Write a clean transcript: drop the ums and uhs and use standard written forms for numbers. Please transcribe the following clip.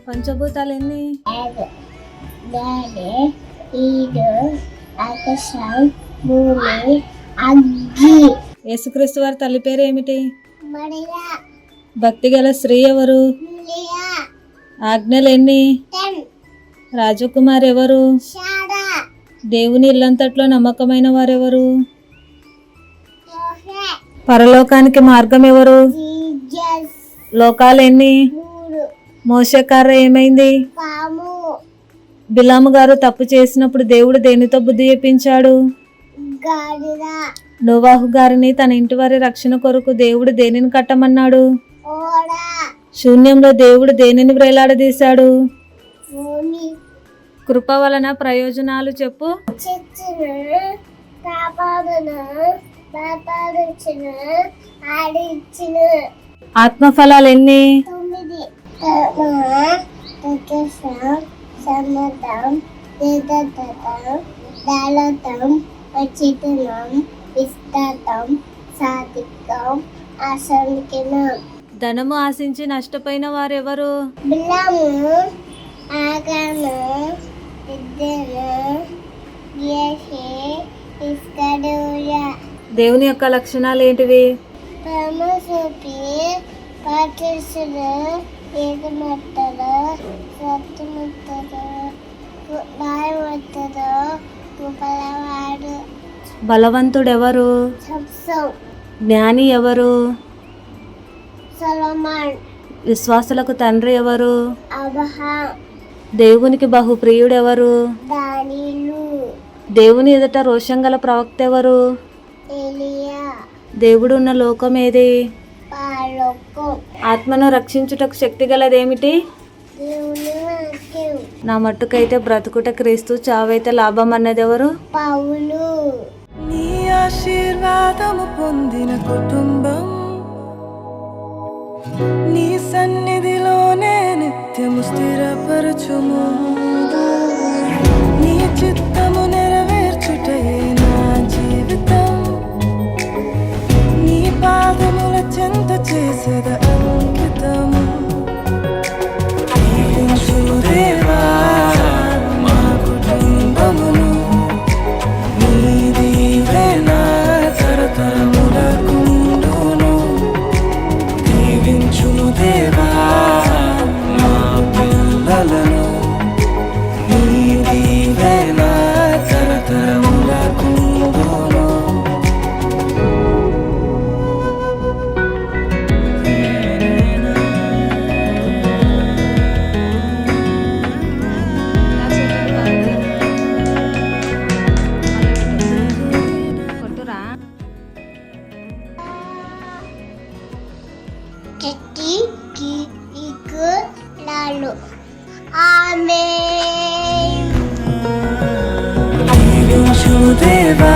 పంచభూతాలు ఎన్ని? ఆకాశం, భూమి, అగ్ని. యేసుక్రీస్తు వారి తల్లి పేరు ఏమిటి? భక్తి గల స్త్రీ ఎవరు? ఆజ్ఞలు ఎన్ని? రాజకుమార్ ఎవరు? దేవుని ఇల్లంతట్లో నమ్మకమైన వారెవరు? పరలోకానికి మార్గం ఎవరు? లోకాలు ఎన్ని? మోషే కర్ర ఏమైంది? బిలాము గారు తప్పు చేసినప్పుడు దేవుడు దేనితో బుద్ధి చెప్పించాడు? నోవాహు గారిని తన ఇంటి వారి రక్షణ కొరకు దేవుడు దేనిని కట్టమన్నాడు? శూన్యంలో దేవుడు దేనిని వ్రేలాడదీశాడు? కృప వలన ప్రయోజనాలు చెప్పు. ఆత్మఫలాలు ఎన్ని? ధనము ఆశించి నష్టపోయిన వారెవరు? దేవుని యొక్క లక్షణాలు ఏంటివి? బలవంతుడెవరు? జ్ఞాని ఎవరు? విశ్వాసులకు తండ్రి ఎవరు? దేవునికి బహు ప్రియుడెవరు? దేవుని ఎదుట రోషం గల ప్రవక్త ఎవరు? దేవుడు ఉన్న లోకం ఏది? ఆత్మను రక్షించుటకు శక్తి గలదేమిటి? నా మట్టుకైతే బ్రతుకుట క్రీస్తు, చావైతే లాభం అన్నది ఎవరు? నీ ఆశీర్వాదము పొందిన కుటుంబం నీ సన్నిధిలోనే నిత్యము స్థిరపరచుము. నీ చిత్తము నెరవేర్చుటయే నా జీవితం. నీ పాదముల చెంత చేసేద అంకితము. దేవా మా కుటుంబమును నీదివే నా తరతరములకుండును. దీవించుము దేవా మా పిల్లలను నీదివే నా తరతరములకుండును. ఆమేన్. దేవా